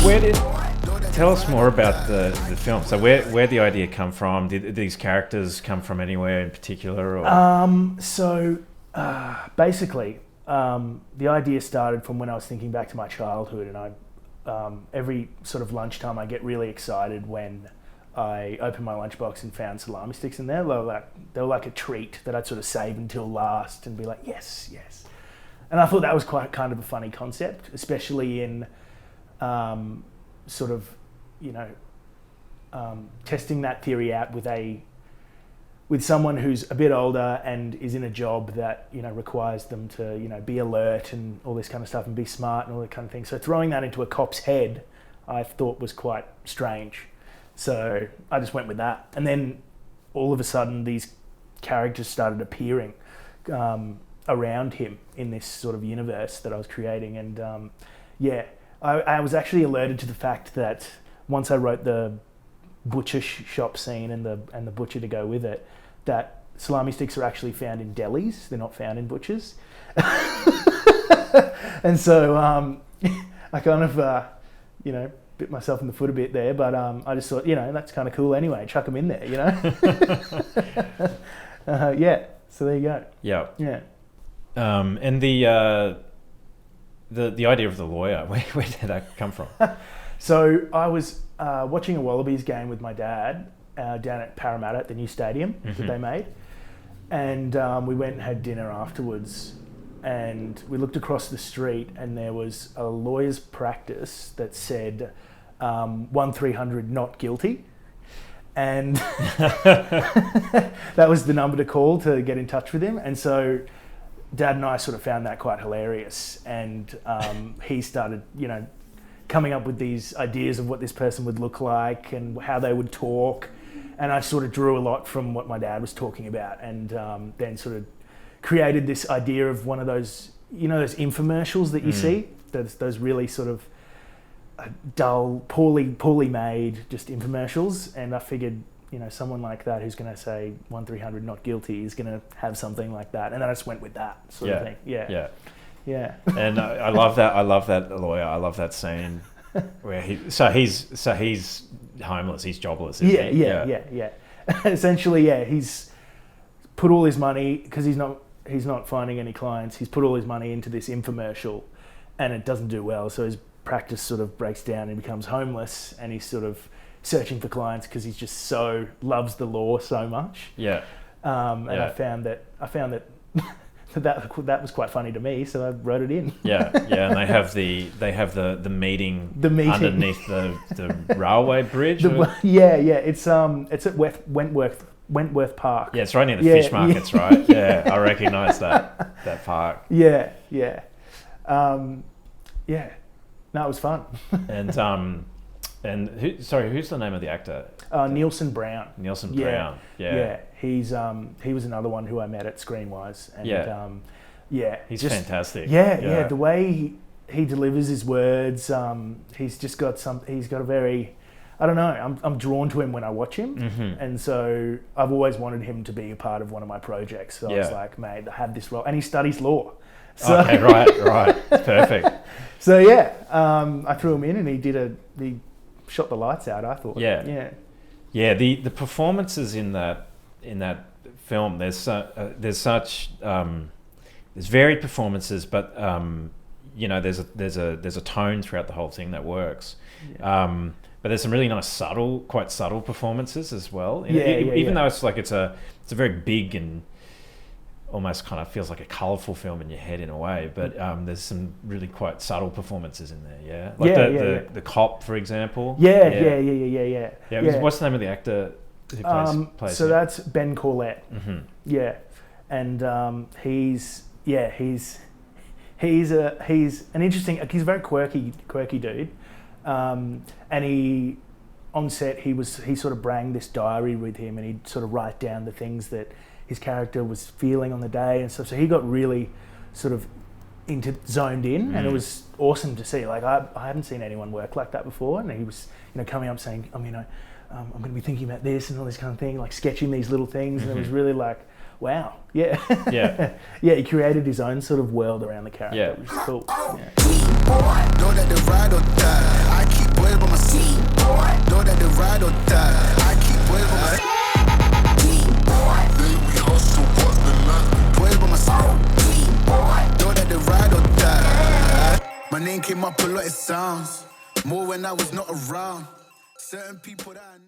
Where did tell us more about the film? So where the idea come from? Did these characters come from anywhere in particular? Or? Basically, the idea started from when I was thinking back to my childhood, and I every sort of lunchtime I get really excited when I opened my lunchbox and found salami sticks in there. They were like a treat that I'd sort of save until last and be like, yes. And I thought that was quite kind of a funny concept, especially in sort of, testing that theory out with someone who's a bit older and is in a job that, requires them to, be alert and all this kind of stuff and be smart and all that kind of thing. So throwing that into a cop's head, I thought was quite strange. So I just went with that. And then all of a sudden these characters started appearing around him in this sort of universe that I was creating. And I was actually alerted to the fact that once I wrote the butcher shop scene and the butcher to go with it, that salami sticks are actually found in delis. They're not found in butchers. And so I kind of, bit myself in the foot a bit there, but I just thought, that's kind of cool anyway. Chuck them in there, So there you go. Yeah. Yeah. And the idea of the lawyer, where did that come from? So I was watching a Wallabies game with my dad down at Parramatta at the new stadium that they made, and we went and had dinner afterwards, and we looked across the street and there was a lawyer's practice that said 1300 not guilty, and that was the number to call to get in touch with him. And so Dad and I sort of found that quite hilarious, and he started, coming up with these ideas of what this person would look like and how they would talk, and I sort of drew a lot from what my dad was talking about, and then sort of created this idea of one of those, those infomercials that you see, those really sort of dull, poorly made, just infomercials, and I figured, someone like that who's going to say 1300 not guilty is going to have something like that, and then I just went with that sort of thing. Yeah. And I love that. I love that lawyer. I love that scene where he's homeless. He's jobless. Yeah. Essentially, he's put all his money, because he's not finding any clients. He's put all his money into this infomercial, and it doesn't do well. So his practice sort of breaks down and becomes homeless, and he's sort of searching for clients because he's just loves the law so much. Yeah. I found that that was quite funny to me, so I wrote it in. Yeah, and they have the meeting underneath the railway bridge. It's at Wentworth Park. Yeah, it's right near the fish markets, right? Yeah, I recognise that park. Yeah. No, it was fun. And who's the name of the actor? Nielsen Brown. Brown. Yeah. He's he was another one who I met at Screenwise, and he's just fantastic. Yeah. The way he delivers his words, he's got a very, I don't know, I'm drawn to him when I watch him, and so I've always wanted him to be a part of one of my projects. So I was like, mate, I have this role, and he studies law. So, okay, right, perfect. So I threw him in, and he shot the lights out, I thought. Yeah. The performances in that film, there's varied performances, but there's a tone throughout the whole thing that works. But there's some really nice quite subtle performances as well. Even though it's a very big and almost kind of feels like a colourful film in your head in a way, but there's some really quite subtle performances in there. The cop, for example. Yeah. What's the name of the actor who plays so him? that's Ben Corlett. Yeah, and he's an interesting. He's a very quirky dude, and he on set he sort of brought this diary with him, and he'd sort of write down the things that his character was feeling on the day and stuff. So he got really sort of zoned in, and it was awesome to see. Like I haven't seen anyone work like that before, and he was coming up saying, I'm going to be thinking about this and all this kind of thing, like sketching these little things, and it was really like, Wow. Yeah. Yeah. Yeah, he created his own sort of world around the character, Yeah. which is cool. Yeah. Know that the ride or die. I keep boys by my seat. Know that the ride or die. I keep boys by my seat. We hustle, what's the line? Boys by my seat. Know that the ride or die. My name came up a lot, it sounds more when I was not around. Certain people that I know.